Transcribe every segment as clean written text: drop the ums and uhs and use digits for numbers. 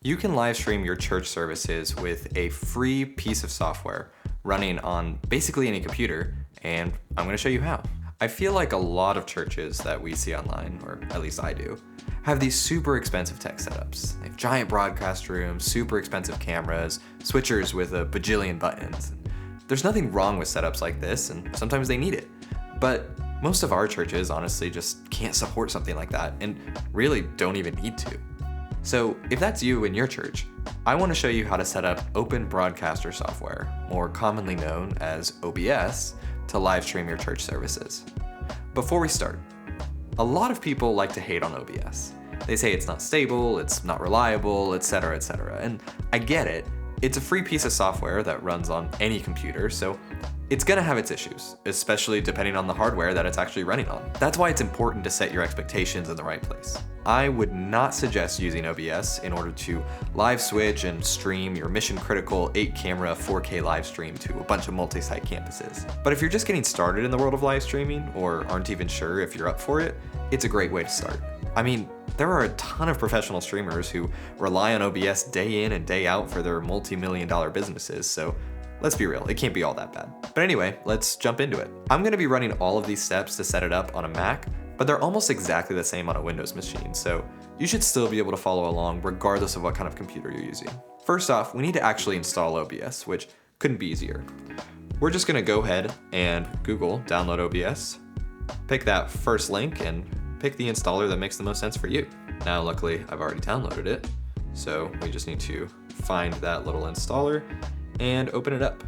You can live stream your church services with a free piece of software running on basically any computer, and I'm going to show you how. I feel like a lot of churches that we see online, or at least I do, have these super expensive tech setups. They have giant broadcast rooms, super expensive cameras, switchers with a bajillion buttons. There's nothing wrong with setups like this, and sometimes they need it. But most of our churches honestly just can't support something like that, and really don't even need to. So if that's you in your church, I want to show you how to set up Open Broadcaster software, more commonly known as OBS, to live stream your church services. Before we start, a lot of people like to hate on OBS. They say it's not stable, it's not reliable, etc., etc. And I get it. It's a free piece of software that runs on any computer, so it's gonna have its issues, especially depending on the hardware that it's actually running on. That's why it's important to set your expectations in the right place. I would not suggest using OBS in order to live switch and stream your mission-critical 8-camera 4K live stream to a bunch of multi-site campuses. But if you're just getting started in the world of live streaming, or aren't even sure if you're up for it, it's a great way to start. I mean, there are a ton of professional streamers who rely on OBS day in and day out for their multi-million-dollar businesses, so let's be real, it can't be all that bad. But anyway, let's jump into it. I'm gonna be running all of these steps to set it up on a Mac, but they're almost exactly the same on a Windows machine, so you should still be able to follow along regardless of what kind of computer you're using. First off, we need to actually install OBS, which couldn't be easier. We're just gonna go ahead and Google download OBS, pick that first link, and pick the installer that makes the most sense for you. Now, luckily, I've already downloaded it, so we just need to find that little installer and open it up.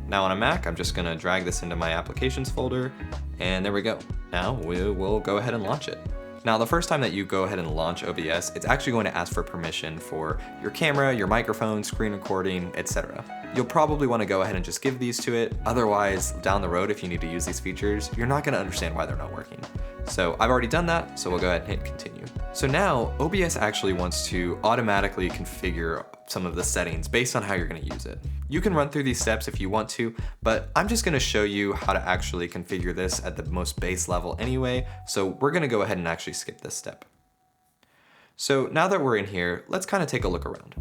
Now on a Mac, I'm just gonna drag this into my applications folder, and there we go. Now we will go ahead and launch it. Now the first time that you go ahead and launch OBS, it's actually going to ask for permission for your camera, your microphone, screen recording, etc. You'll probably want to go ahead and just give these to it. Otherwise, down the road, if you need to use these features, you're not going to understand why they're not working. So I've already done that, so we'll go ahead and hit continue. So now OBS actually wants to automatically configure some of the settings based on how you're going to use it. You can run through these steps if you want to, but I'm just going to show you how to actually configure this at the most base level anyway, so we're going to go ahead and actually skip this step. So now that we're in here, let's kind of take a look around.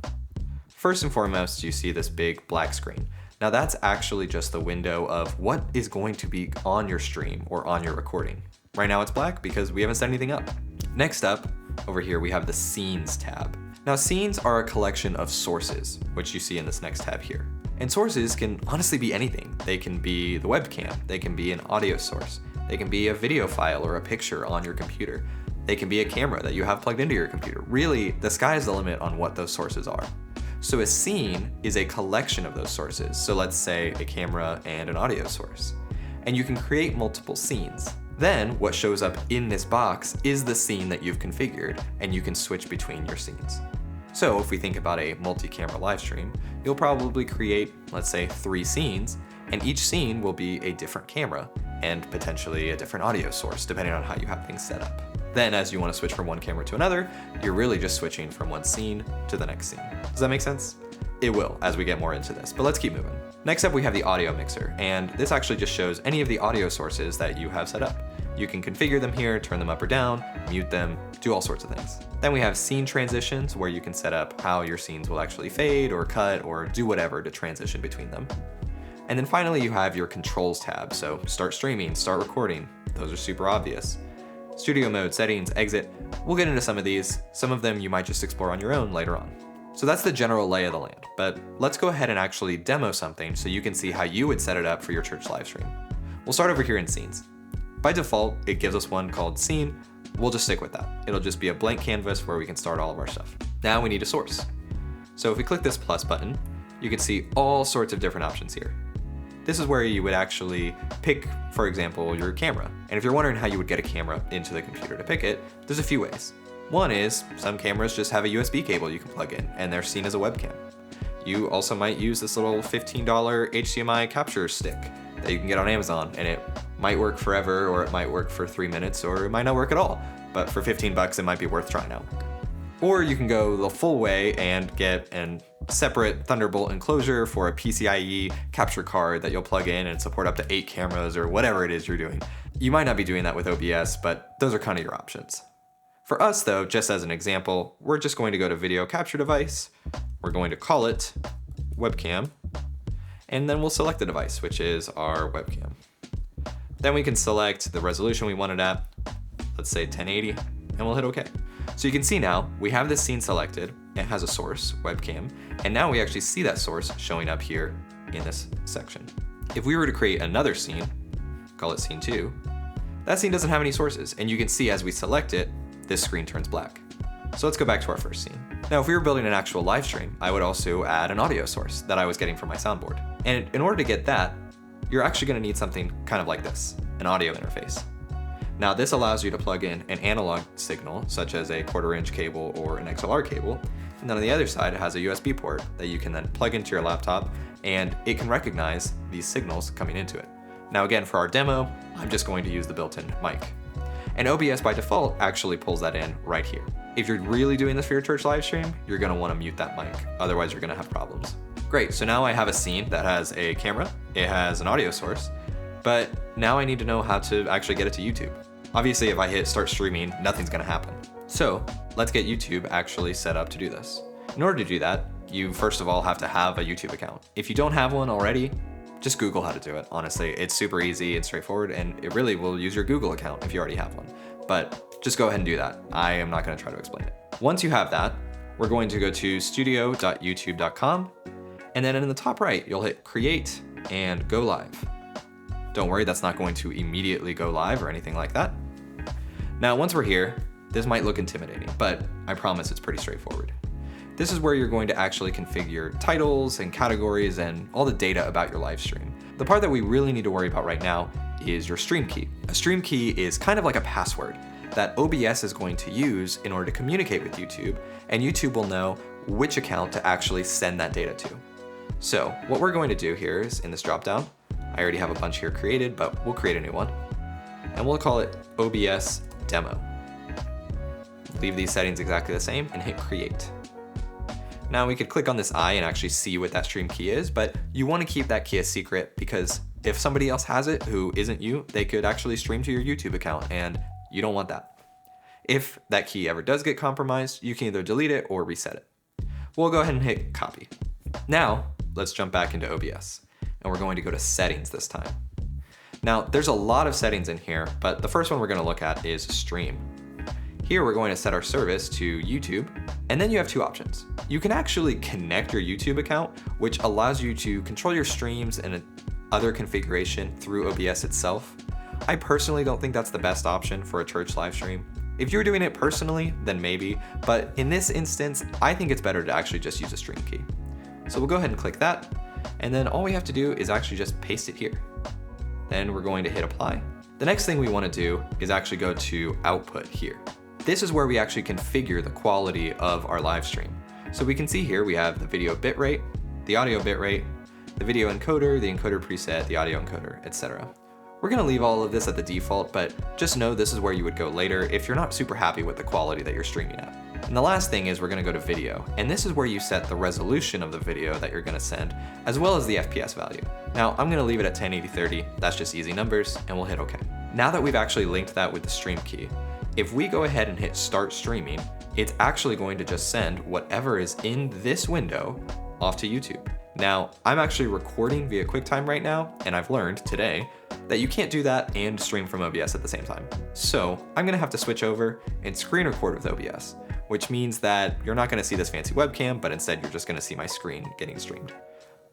First and foremost, you see this big black screen. Now that's actually just the window of what is going to be on your stream or on your recording. Right now it's black because we haven't set anything up. Next up, over here we have the Scenes tab. Now scenes are a collection of sources, which you see in this next tab here. And sources can honestly be anything. They can be the webcam, they can be an audio source, they can be a video file or a picture on your computer. They can be a camera that you have plugged into your computer. Really, the sky is the limit on what those sources are. So a scene is a collection of those sources. So let's say a camera and an audio source. And you can create multiple scenes. Then what shows up in this box is the scene that you've configured, and you can switch between your scenes. So if we think about a multi-camera live stream, you'll probably create, let's say, 3 scenes, and each scene will be a different camera and potentially a different audio source, depending on how you have things set up. Then as you want to switch from one camera to another, you're really just switching from one scene to the next scene. Does that make sense? It will as we get more into this, but let's keep moving. Next up, we have the audio mixer, and this actually just shows any of the audio sources that you have set up. You can configure them here, turn them up or down, mute them, do all sorts of things. Then we have scene transitions, where you can set up how your scenes will actually fade or cut or do whatever to transition between them. And then finally, you have your controls tab. So start streaming, start recording. Those are super obvious. Studio mode, settings, exit. We'll get into some of these. Some of them you might just explore on your own later on. So that's the general lay of the land, but let's go ahead and actually demo something so you can see how you would set it up for your church live stream. We'll start over here in scenes. By default, it gives us one called scene. We'll just stick with that. It'll just be a blank canvas where we can start all of our stuff. Now we need a source. So if we click this plus button, you can see all sorts of different options here. This is where you would actually pick, for example, your camera. And if you're wondering how you would get a camera into the computer to pick it, there's a few ways. One is some cameras just have a USB cable you can plug in, and they're seen as a webcam. You also might use this little $15 HDMI capture stick that you can get on Amazon, and it might work forever, or it might work for 3 minutes, or it might not work at all. But for 15 bucks, it might be worth trying out. Or you can go the full way and get a separate Thunderbolt enclosure for a PCIe capture card that you'll plug in and support up to 8 cameras or whatever it is you're doing. You might not be doing that with OBS, but those are kind of your options. For us though, just as an example, we're just going to go to video capture device. We're going to call it webcam, and then we'll select the device, which is our webcam. Then we can select the resolution we want it at, let's say 1080, and we'll hit OK. So you can see now we have this scene selected. It has a source, webcam, and now we actually see that source showing up here in this section. If we were to create another scene, call it scene 2, that scene doesn't have any sources, and you can see as we select it, this screen turns black. So let's go back to our first scene. Now, if we were building an actual live stream, I would also add an audio source that I was getting from my soundboard. And in order to get that, you're actually gonna need something kind of like this, an audio interface. Now, this allows you to plug in an analog signal, such as a 1/4-inch cable or an XLR cable. And then on the other side, it has a USB port that you can then plug into your laptop, and it can recognize these signals coming into it. Now again, for our demo, I'm just going to use the built-in mic. And OBS by default actually pulls that in right here. If you're really doing this for your church live stream, you're gonna wanna mute that mic, otherwise you're gonna have problems. Great, so now I have a scene that has a camera, it has an audio source, but now I need to know how to actually get it to YouTube. Obviously, if I hit start streaming, nothing's gonna happen. So let's get YouTube actually set up to do this. In order to do that, you first of all have to have a YouTube account. If you don't have one already, just Google how to do it. Honestly, it's super easy and straightforward, and it really will use your Google account if you already have one. But just go ahead and do that. I am not gonna try to explain it. Once you have that, we're going to go to studio.youtube.com, and then in the top right, you'll hit create and go live. Don't worry, that's not going to immediately go live or anything like that. Now, once we're here, this might look intimidating, but I promise it's pretty straightforward. This is where you're going to actually configure titles and categories and all the data about your live stream. The part that we really need to worry about right now is your stream key. A stream key is kind of like a password that OBS is going to use in order to communicate with YouTube, and YouTube will know which account to actually send that data to. So what we're going to do here is in this dropdown, I already have a bunch here created, but we'll create a new one, and we'll call it OBS demo. Leave these settings exactly the same and hit create. Now we could click on this eye and actually see what that stream key is, but you want to keep that key a secret because if somebody else has it who isn't you, they could actually stream to your YouTube account, and you don't want that. If that key ever does get compromised, you can either delete it or reset it. We'll go ahead and hit copy. Now, let's jump back into OBS, and we're going to go to settings this time. Now, there's a lot of settings in here, but the first one we're going to look at is stream. Here we're going to set our service to YouTube, and then you have two options. You can actually connect your YouTube account, which allows you to control your streams and other configuration through OBS itself. I personally don't think that's the best option for a church live stream. If you're doing it personally, then maybe, but in this instance, I think it's better to actually just use a stream key. So we'll go ahead and click that, and then all we have to do is actually just paste it here. Then we're going to hit apply. The next thing we want to do is actually go to output here. This is where we actually configure the quality of our live stream. So we can see here we have the video bitrate, the audio bitrate, the video encoder, the encoder preset, the audio encoder, etc. We're gonna leave all of this at the default, but just know this is where you would go later if you're not super happy with the quality that you're streaming at. And the last thing is we're gonna go to video, and this is where you set the resolution of the video that you're gonna send, as well as the FPS value. Now, I'm gonna leave it at 1080-30, that's just easy numbers, and we'll hit OK. Now that we've actually linked that with the stream key, if we go ahead and hit start streaming, it's actually going to just send whatever is in this window off to YouTube. Now, I'm actually recording via QuickTime right now, and I've learned today that you can't do that and stream from OBS at the same time. So I'm gonna have to switch over and screen record with OBS, which means that you're not gonna see this fancy webcam, but instead you're just gonna see my screen getting streamed.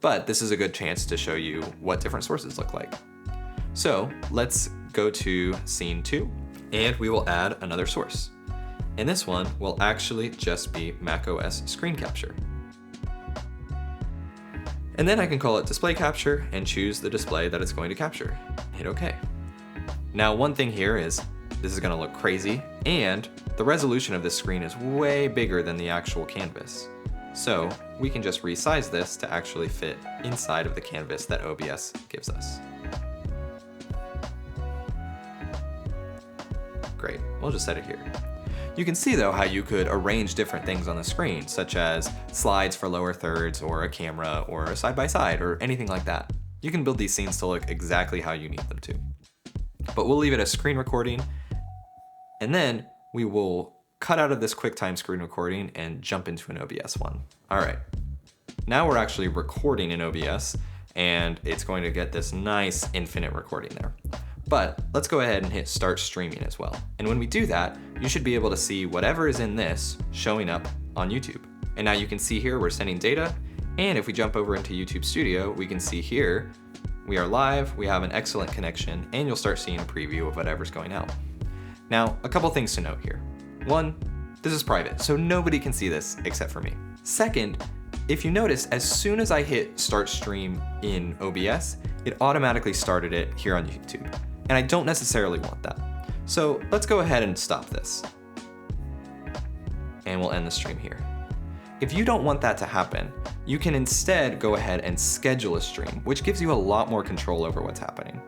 But this is a good chance to show you what different sources look like. So let's go to scene 2, and we will add another source. And this one will actually just be macOS screen capture. And then I can call it display capture and choose the display that it's going to capture. Hit OK. Now, one thing here is this is going to look crazy, and the resolution of this screen is way bigger than the actual canvas. So we can just resize this to actually fit inside of the canvas that OBS gives us. Great, we'll just set it here. You can see though how you could arrange different things on the screen, such as slides for lower thirds, or a camera, or a side-by-side, or anything like that. You can build these scenes to look exactly how you need them to. But we'll leave it as screen recording, and then we will cut out of this QuickTime screen recording and jump into an OBS one. All right, now we're actually recording in OBS, and it's going to get this nice infinite recording there. But let's go ahead and hit start streaming as well. And when we do that, you should be able to see whatever is in this showing up on YouTube. And now you can see here we're sending data, and if we jump over into YouTube Studio, we can see here we are live, we have an excellent connection, and you'll start seeing a preview of whatever's going out. Now, a couple things to note here. One, this is private, so nobody can see this except for me. Second, if you notice, as soon as I hit start stream in OBS, it automatically started it here on YouTube. And I don't necessarily want that. So let's go ahead and stop this. And we'll end the stream here. If you don't want that to happen, you can instead go ahead and schedule a stream, which gives you a lot more control over what's happening.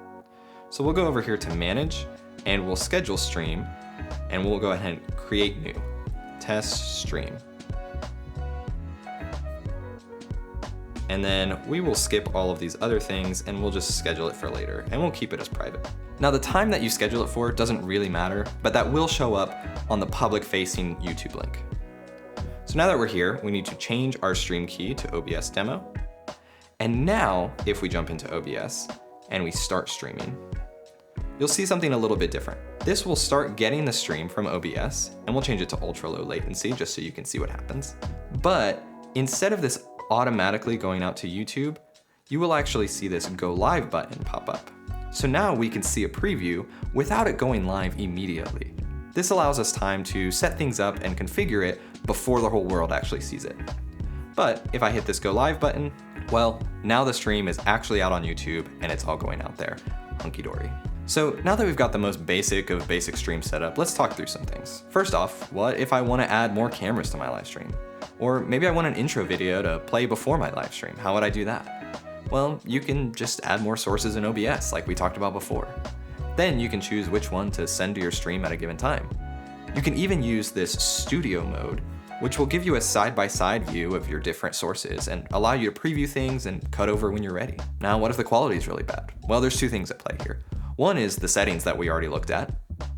So we'll go over here to manage, and we'll schedule stream, and we'll go ahead and create new, test stream. And then we will skip all of these other things and we'll just schedule it for later, and we'll keep it as private. Now the time that you schedule it for doesn't really matter, but that will show up on the public facing YouTube link. So now that we're here, we need to change our stream key to OBS demo. And now if we jump into OBS and we start streaming, you'll see something a little bit different. This will start getting the stream from OBS, and we'll change it to ultra low latency just so you can see what happens. But instead of this automatically going out to YouTube, you will actually see this go live button pop up. So now we can see a preview without it going live immediately. This allows us time to set things up and configure it before the whole world actually sees it. But if I hit this go live button, well, now the stream is actually out on YouTube and it's all going out there, hunky-dory. So now that we've got the most basic of basic stream setup, let's talk through some things. First off, what if I want to add more cameras to my live stream? Or maybe I want an intro video to play before my live stream. How would I do that? Well, you can just add more sources in OBS like we talked about before. Then you can choose which one to send to your stream at a given time. You can even use this studio mode, which will give you a side-by-side view of your different sources and allow you to preview things and cut over when you're ready. Now, what if the quality is really bad? Well, there's two things at play here. One is the settings that we already looked at,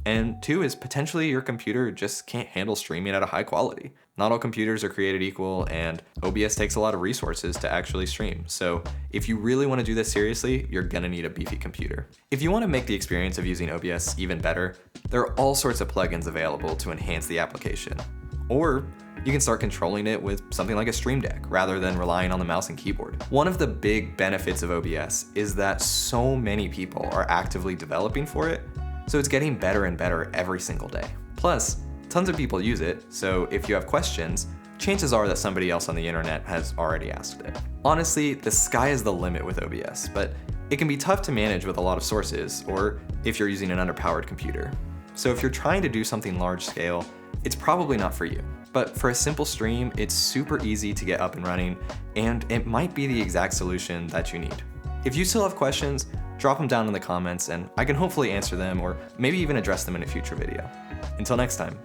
and two is potentially your computer just can't handle streaming at a high quality. Not all computers are created equal, and OBS takes a lot of resources to actually stream. So if you really want to do this seriously, you're gonna need a beefy computer. If you want to make the experience of using OBS even better, there are all sorts of plugins available to enhance the application. Or you can start controlling it with something like a Stream Deck rather than relying on the mouse and keyboard. One of the big benefits of OBS is that so many people are actively developing for it, so it's getting better and better every single day. Plus, tons of people use it, so if you have questions, chances are that somebody else on the internet has already asked it. Honestly, the sky is the limit with OBS, but it can be tough to manage with a lot of sources, or if you're using an underpowered computer. So if you're trying to do something large scale, it's probably not for you. But for a simple stream, it's super easy to get up and running, and it might be the exact solution that you need. If you still have questions, drop them down in the comments and I can hopefully answer them or maybe even address them in a future video. Until next time.